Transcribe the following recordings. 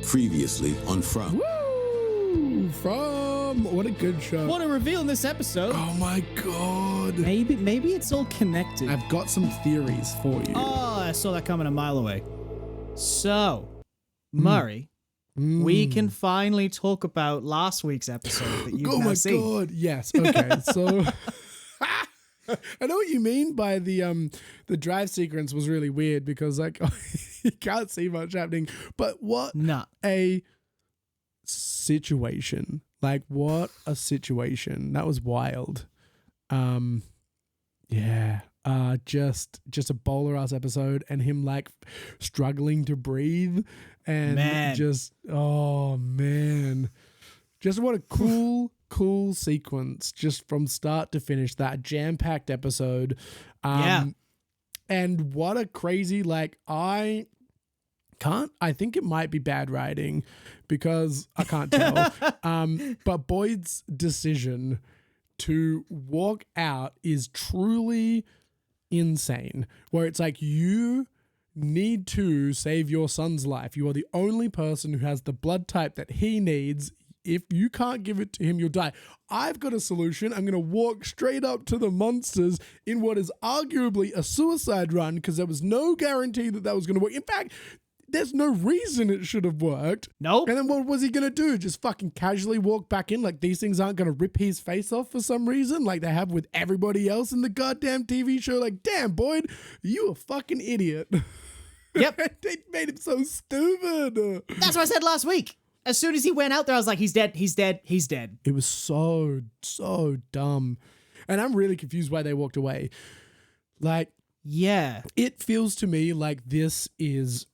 Previously on From. Woo! From. What a good show. What a reveal in this episode. Oh my god. Maybe it's all connected. I've got some theories for you. Oh, I saw that coming a mile away. So, Murray, we can finally talk about last week's episode that you've now seen. Oh my god. Yes. Okay. So I know what you mean by the drive sequence was really weird because like you can't see much happening. But what a situation. Like what a situation. That was wild. Yeah. Just a bowler ass episode and him like struggling to breathe and oh man. Just what a cool sequence just from start to finish, that jam-packed episode. And what a crazy, like I think it might be bad writing because I can't tell. But Boyd's decision to walk out is truly insane, where it's like you need to save your son's life. You are the only person who has the blood type that he needs. If you can't give it to him, you'll die. I've got a solution. I'm going to walk straight up to the monsters in what is arguably a suicide run because there was no guarantee that was going to work. In fact, there's no reason it should have worked. Nope. And then what was he going to do? Just fucking casually walk back in like these things aren't going to rip his face off for some reason like they have with everybody else in the goddamn TV show? Like, damn, Boyd, you a fucking idiot. Yep. They made him so stupid. That's what I said last week. As soon as he went out there, I was like, he's dead, he's dead, he's dead. It was so dumb. And I'm really confused why they walked away. Like, yeah. It feels to me like this is,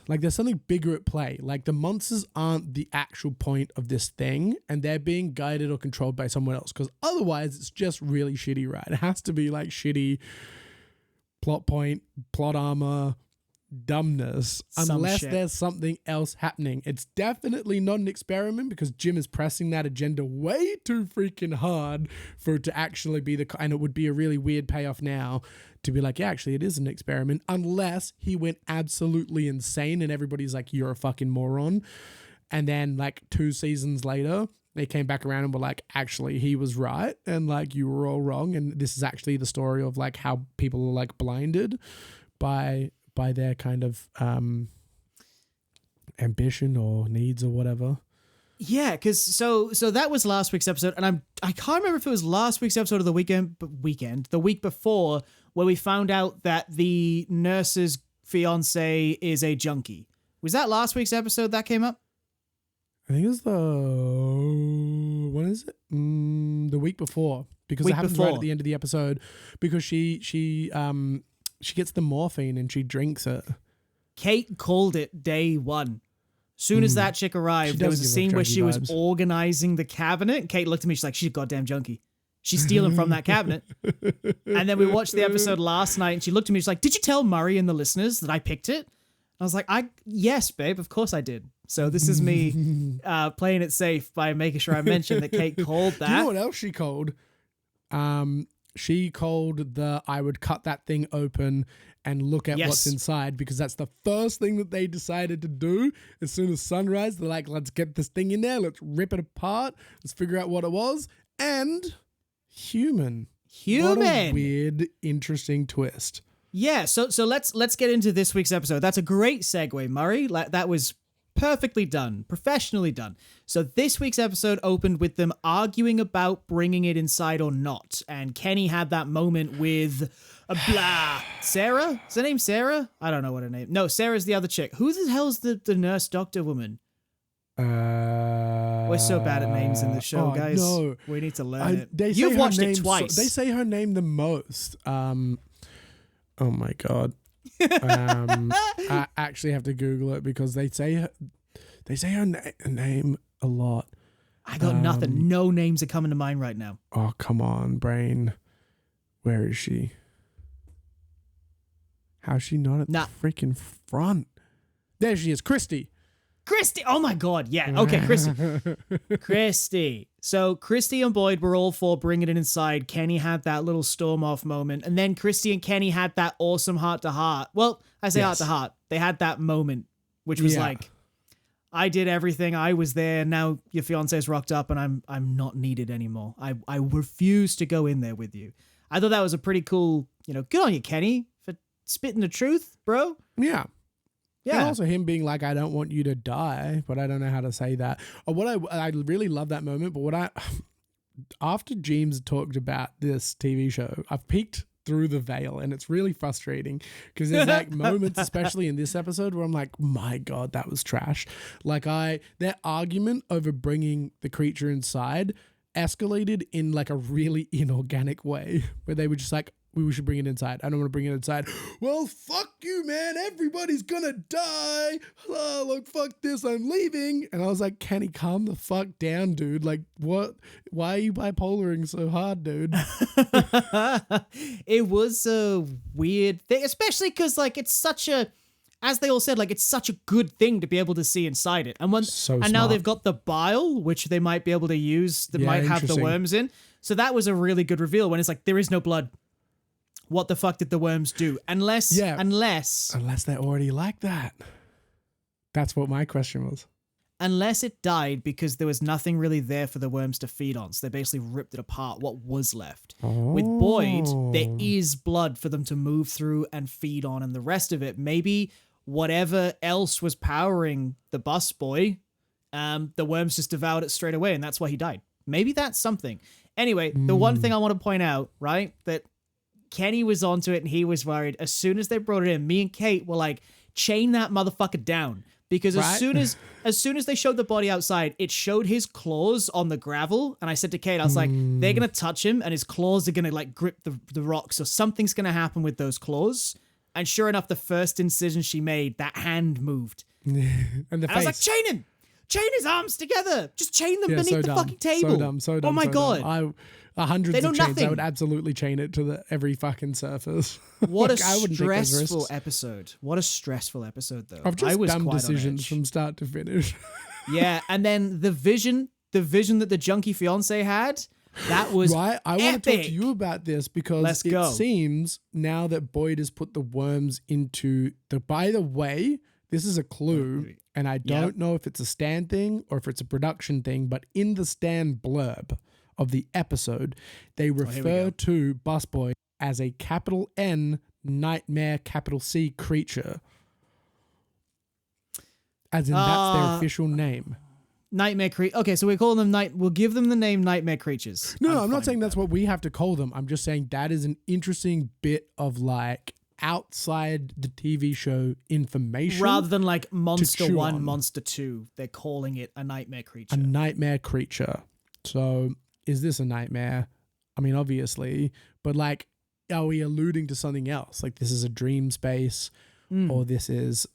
like there's something bigger at play. Like the monsters aren't the actual point of this thing and they're being guided or controlled by someone else. Because otherwise it's just really shitty, right? It has to be like shitty plot point, plot armor, dumbness, unless there's something else happening. It's definitely not an experiment because Jim is pressing that agenda way too freaking hard for it to actually be and it would be a really weird payoff now to be like, yeah, actually it is an experiment, unless he went absolutely insane and everybody's like, you're a fucking moron. And then like 2 seasons later, they came back around and were like, actually, he was right. And like, you were all wrong. And this is actually the story of like how people are like blinded by their kind of ambition or needs or whatever. Yeah, because so that was last week's episode, and I can't remember if it was last week's episode or the week before, where we found out that the nurse's fiance is a junkie. Was that last week's episode that came up? I think it was when is it? The week before, because it happens right at the end of the episode, because she gets the morphine and she drinks it. Kate called it day one. Soon as that chick arrived, there was a scene where she was organizing the cabinet. Kate looked at me, she's like, she's a goddamn junkie. She's stealing from that cabinet. And then we watched the episode last night and she looked at me, she's like, did you tell Murray and the listeners that I picked it? I was like, yes, babe, of course I did. So this is me playing it safe by making sure I mentioned that Kate called that. Do you know what else she called? She called I would cut that thing open and look at what's inside, because that's the first thing that they decided to do. As soon as sunrise, they're like, let's get this thing in there. Let's rip it apart. Let's figure out what it was. And human. What a weird, interesting twist. Yeah. So let's get into this week's episode. That's a great segue, Murray. That was perfectly done, professionally done. So this week's episode opened with them arguing about bringing it inside or not. And Kenny had that moment with Sarah? Is her name Sarah? I don't know what her name. No, Sarah's the other chick. Who the hell's the nurse doctor woman? We're so bad at names in the show, guys. No. We need to learn it. You've watched it twice. They say her name the most. Oh my God. I actually have to Google it because they say her name a lot. I got nothing. No names are coming to mind right now. Oh, come on, brain. Where is she? How's she not at the freaking front? There she is, Christy. Oh my God. Yeah. Okay, Christy. So Christy and Boyd were all for bringing it inside. Kenny had that little storm off moment. And then Christy and Kenny had that awesome heart to heart. Well, I say heart to heart. They had that moment, which was like, I did everything. I was there. Now your fiance's rocked up and I'm not needed anymore. I refuse to go in there with you. I thought that was a pretty cool, good on you, Kenny, for spitting the truth, bro. Yeah. Yeah. And also him being like, I don't want you to die, but I don't know how to say that. Or what I really love that moment, but after James talked about this TV show, I've peeked through the veil, and it's really frustrating because there's like moments, especially in this episode, where I'm like, my God, that was trash. Like their argument over bringing the creature inside escalated in like a really inorganic way, where they were just like, we should bring it inside. I don't want to bring it inside. Well, fuck you, man. Everybody's gonna die. Oh, like, fuck this. I'm leaving. And I was like, Kenny, calm the fuck down, dude. Like, what? Why are you bipolaring so hard, dude? It was a weird thing, especially because, like, it's such a, as they all said, like, it's such a good thing to be able to see inside it. And now they've got the bile, which they might be able to use, that might have the worms in. So that was a really good reveal when it's like, there is no blood. What the fuck did the worms do? Unless they're already like that. That's what my question was. Unless it died because there was nothing really there for the worms to feed on. So they basically ripped it apart. What was left? With Boyd, there is blood for them to move through and feed on, and the rest of it, maybe whatever else was powering the bus boy, the worms just devoured it straight away, and that's why he died. Maybe that's something. Anyway, the one thing I want to point out, right, that Kenny was onto it and he was worried. As soon as they brought it in, me and Kate were like, chain that motherfucker down. Because as soon as they showed the body outside, it showed his claws on the gravel. And I said to Kate, I was like, they're going to touch him and his claws are going to like grip the rock. So something's going to happen with those claws. And sure enough, the first incision she made, that hand moved. and I was like, chain him. Chain his arms together. Just chain them beneath the fucking table. So dumb. Oh my God. Dumb. Hundreds of chains. Nothing. I would absolutely chain it to every fucking surface. What a stressful episode. What a stressful episode, though. Of just dumb decisions from start to finish. Yeah, and then the vision that the junkie fiance had, that was right. I want to talk to you about this because it seems now that Boyd has put the worms into the. By the way, this is a clue, and I don't know if it's a Stan thing or if it's a production thing, but in the Stan blurb of the episode, they refer to Busboy as a capital N nightmare capital C creature. As in that's their official name. Nightmare creature. Okay, so we're calling them we'll give them the name nightmare creatures. No, I'm not saying that's what we have to call them. I'm just saying that is an interesting bit of like outside the TV show information. Rather than like Monster 1, Monster 2, they're calling it a nightmare creature. A nightmare creature. So is this a nightmare? I mean, obviously, but like, are we alluding to something else? Like this is a dream space or this is,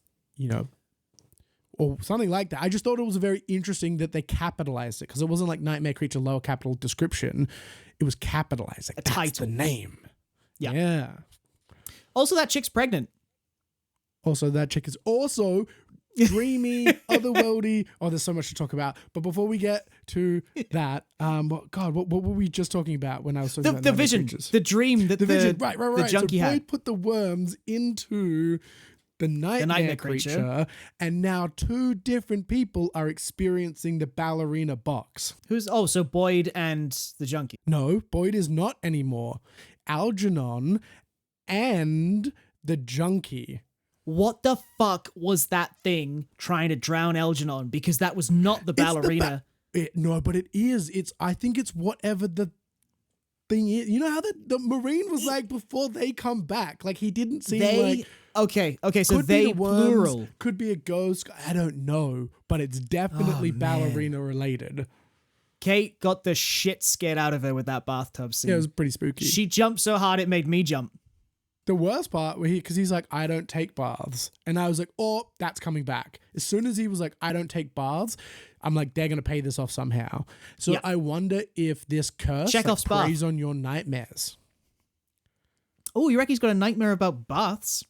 or something like that. I just thought it was very interesting that they capitalized it because it wasn't like nightmare creature, lower capital description. It was capitalized. Like, that's title. The name. Yeah. Also, that chick's pregnant. Also, that chick is also dreamy, otherworldly. Oh, there's so much to talk about. But before we get to that, what were we just talking about when I was talking about the vision, creatures? The dream that the vision, right. The junkie had. Boyd put the worms into the nightmare creature, and now two different people are experiencing the ballerina box. So Boyd and the junkie? No, Boyd is not anymore. Algernon and the junkie. What the fuck was that thing trying to drown Algernon? Because that was not the ballerina. No, but it is. I think it's whatever the thing is. You know how the Marine was like before they come back? Like he didn't seem like... Okay, so they plural. Worms, could be a ghost. I don't know, but it's definitely ballerina related. Kate got the shit scared out of her with that bathtub scene. Yeah, it was pretty spooky. She jumped so hard it made me jump. The worst part, because he's like, I don't take baths. And I was like, oh, that's coming back. As soon as he was like, I don't take baths, I'm like, they're going to pay this off somehow. So I wonder if this curse preys on your nightmares. Oh, you reckon he's got a nightmare about baths?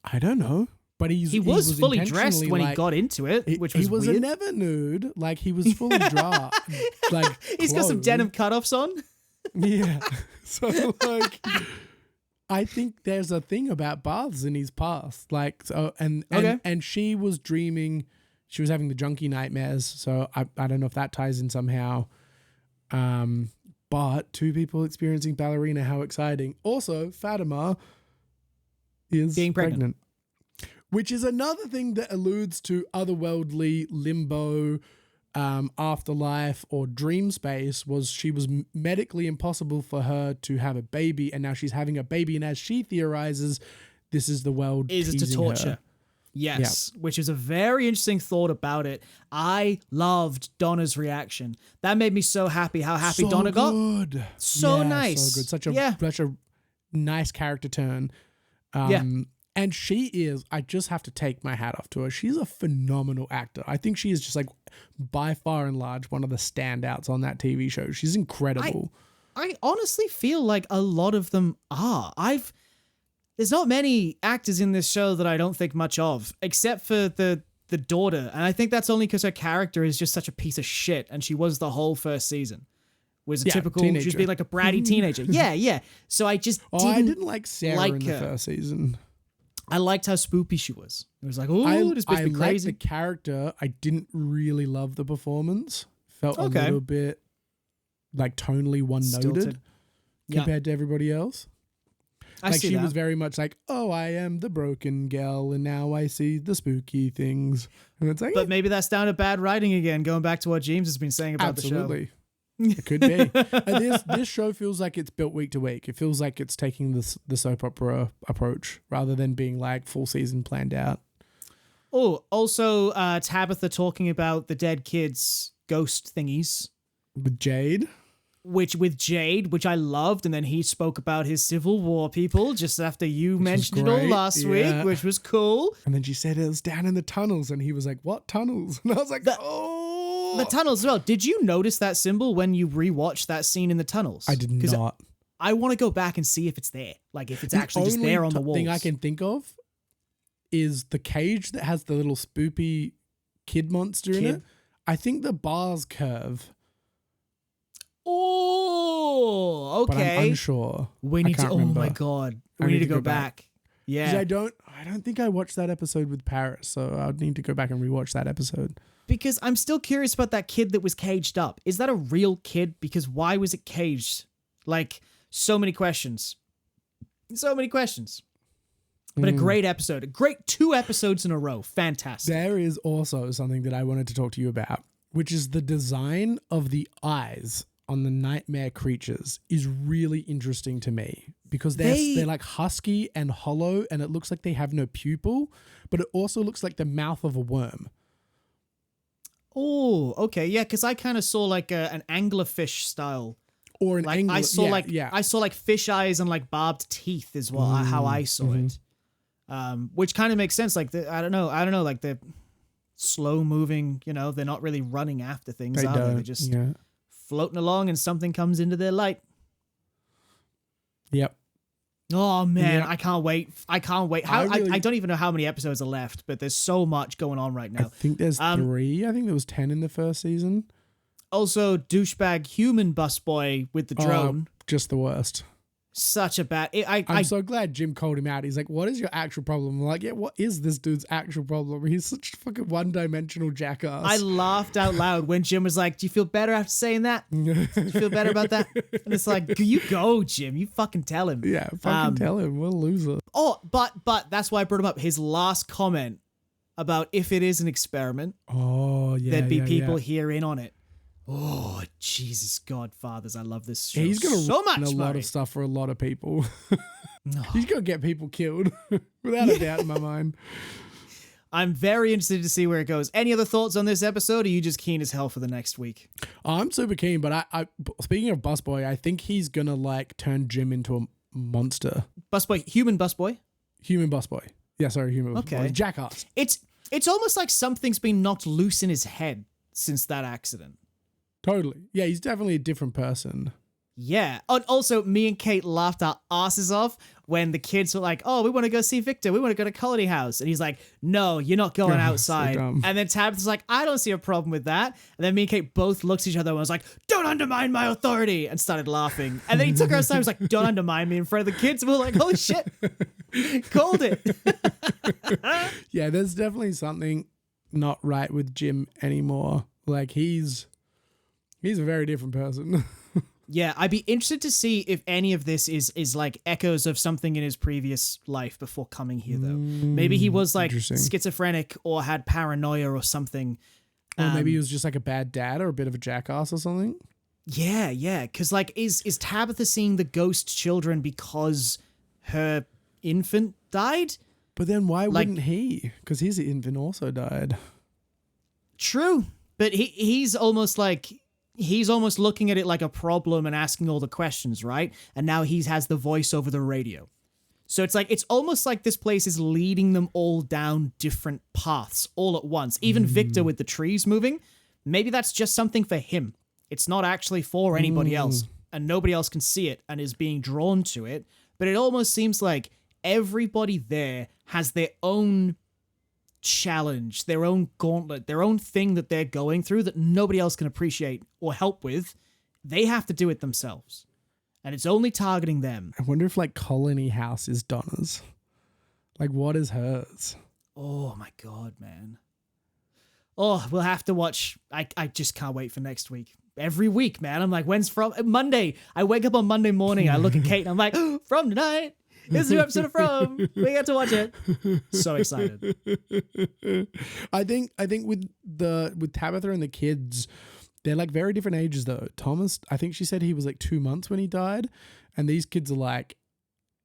I don't know. But he was fully dressed when he got into it, which was weird. He was a never nude. Like, he was fully dry. Like, he's got some denim cutoffs on. Yeah. So, like... I think there's a thing about baths in his past, like so, and she was dreaming, she was having the junkie nightmares. So I don't know if that ties in somehow. But 2 people experiencing ballerina, how exciting. Also, Fatima is being pregnant. Which is another thing that alludes to otherworldly limbo, afterlife, or dream space. She was medically impossible for her to have a baby, and now she's having a baby, and as she theorizes, this is the world is to torture her. Yes, which is a very interesting thought about it. I loved Donna's reaction. That made me so happy how happy Donna got. So nice. So good. Such a nice character turn. And she is, I just have to take my hat off to her. She's a phenomenal actor. I think she is just like by far and large one of the standouts on that TV show. She's incredible. I honestly feel like a lot of them are. There's not many actors in this show that I don't think much of, except for the daughter. And I think that's only because her character is just such a piece of shit. And she was the whole first season. Was a typical, teenager. She was being like a bratty teenager. Yeah. So I just didn't like Sarah in the first season. I liked how spoopy she was. It was like, oh, this bitch be crazy. I liked the character. I didn't really love the performance. Felt a little bit like tonally one-noted compared to everybody else. She was very much like, oh, I am the broken girl, and now I see the spooky things. And it's like, but maybe that's down to bad writing again, going back to what James has been saying about the show. Absolutely. It could be. This show feels like it's built week to week. It feels like it's taking the soap opera approach rather than being like full season planned out. Oh, also Tabitha talking about the dead kids' ghost thingies. With Jade, which I loved, and then he spoke about his Civil War people just after you mentioned it all last week, which was cool. And then she said it was down in the tunnels, and he was like, "What tunnels?" And I was like, the tunnels as well. Did you notice that symbol when you rewatched that scene in the tunnels? I did not. I want to go back and see if it's there, like if it's actually just there on the walls. The thing I can think of is the cage that has the little spoopy kid monster in it. I think the bars curve. Oh, okay. But I'm unsure. We need to. Oh my god, we need to go back. Yeah, I don't think I watched that episode with Paris, so I'd need to go back and rewatch that episode. Because I'm still curious about that kid that was caged up. Is that a real kid? Because why was it caged? Like, so many questions. But a great episode. A great 2 episodes in a row. Fantastic. There is also something that I wanted to talk to you about, which is the design of the eyes on the nightmare creatures is really interesting to me because they're like husky and hollow, and it looks like they have no pupil, but it also looks like the mouth of a worm. Oh, okay. Yeah, because I kind of saw like an anglerfish style. Or an angler. I saw like fish eyes and like barbed teeth is how I saw it. Which kind of makes sense. Like, I don't know, like the slow moving, they're not really running after things, are they? They're just floating along and something comes into their light. Yep. Oh man, I can't wait. I don't even know how many episodes are left, but there's so much going on right now. I think there's 3. I think there was 10 in the first season. Also, douchebag human busboy with the drone. Just the worst. Such a bad... I'm so glad Jim called him out. He's like, what is your actual problem? I'm like, yeah, what is this dude's actual problem? He's such a fucking one-dimensional jackass. I laughed out loud when Jim was like, do you feel better after saying that? Do you feel better about that? And it's like, you go, Jim. You fucking tell him. Yeah, fucking tell him. We're a loser. Oh, but that's why I brought him up. His last comment about if it is an experiment, there'd be people here in on it. Oh, Jesus, Godfathers. I love this show. He's going to so much a lot of stuff for a lot of people. He's going to get people killed without a doubt in my mind. I'm very interested to see where it goes. Any other thoughts on this episode? Or are you just keen as hell for the next week? I'm super keen, but I speaking of Busboy, I think he's going to like turn Jim into a monster. Busboy, human Busboy? Human Busboy. Yeah, sorry, human Busboy. Jackass. It's almost like something's been knocked loose in his head since that accident. Totally. Yeah, he's definitely a different person. Yeah. And also, me and Kate laughed our asses off when the kids were like, oh, we want to go see Victor. We want to go to Colony House. And he's like, no, you're not going outside. So and then Tabitha's like, I don't see a problem with that. And then me and Kate both looked at each other and was like, don't undermine my authority, and started laughing. And then he took her outside and was like, don't undermine me in front of the kids. And we were like, holy shit. Called it. Yeah, there's definitely something not right with Jim anymore. Like he's a very different person. Yeah, I'd be interested to see if any of this is like echoes of something in his previous life before coming here, though. Maybe he was like schizophrenic or had paranoia or something. Or maybe he was just like a bad dad or a bit of a jackass or something. Yeah. Because like, is Tabitha seeing the ghost children because her infant died? But then why wouldn't he? Because his infant also died. True, but he's almost looking at it like a problem and asking all the questions, right? And now he has the voice over the radio. So it's almost like this place is leading them all down different paths all at once. Even Victor with the trees moving, maybe that's just something for him. It's not actually for anybody else, and nobody else can see it and is being drawn to it. But it almost seems like everybody there has their own challenge, their own gauntlet, their own thing that they're going through that nobody else can appreciate or help with. They have to do it themselves. And it's only targeting them. I wonder if like Colony House is Donna's. Like what is hers? Oh my God, man. Oh, we'll have to watch. I just can't wait for next week. Every week, man. I'm like, when's from? Monday. I wake up on Monday morning. I look at Kate and I'm like, From tonight. It's a new episode of From. We get to watch it. So excited. I think with Tabitha and the kids, they're like very different ages though. Thomas, I think she said he was like 2 months when he died, and these kids are like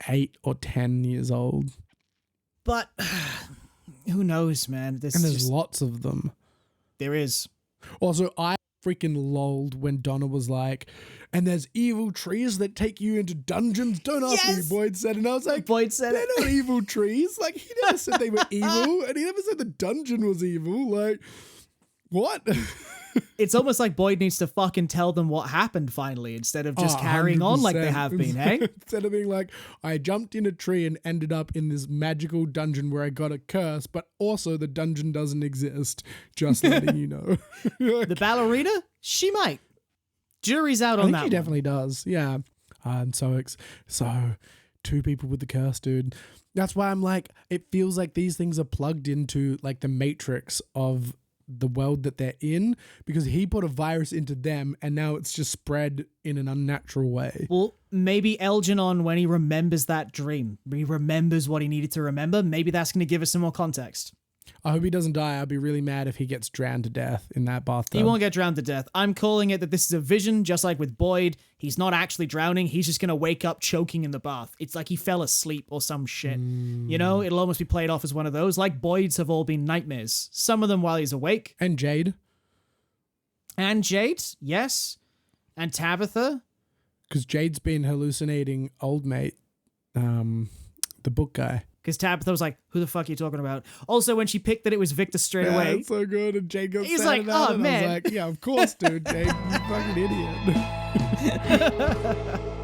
8 or 10 years old. But who knows, man? There's lots of them. There is. Also, I freaking lolled when Donna was like, and there's evil trees that take you into dungeons. Don't ask me, Boyd said. And I was like, they're not evil trees. Like, he never said they were evil, and he never said the dungeon was evil. Like, what? It's almost like Boyd needs to fucking tell them what happened finally instead of just carrying on like they have been, hey? Instead of being like, I jumped in a tree and ended up in this magical dungeon where I got a curse, but also the dungeon doesn't exist. Just letting you know. The ballerina? She might. Jury's out on that. I think she definitely does. Yeah. And so 2 people with the curse, dude. That's why I'm like, it feels like these things are plugged into like the matrix of the world that they're in, because he put a virus into them and now it's just spread in an unnatural way. Well, maybe Elginon, when he remembers that dream, he remembers what he needed to remember, maybe that's going to give us some more context. I hope he doesn't die. I'll be really mad if he gets drowned to death in that bathtub. He won't get drowned to death. I'm calling it that this is a vision, just like with Boyd. He's not actually drowning. He's just going to wake up choking in the bath. It's like he fell asleep or some shit. You know, it'll almost be played off as one of those. Like Boyd's have all been nightmares. Some of them while he's awake. And Jade. Yes. And Tabitha. Because Jade's been hallucinating old mate, the book guy. Because Tabitha was like, who the fuck are you talking about? Also, when she picked that it was Victor straight away. That's so good. And Jade got He's sad like, about it. man. I was like, yeah, of course, dude. Jade, you fucking idiot.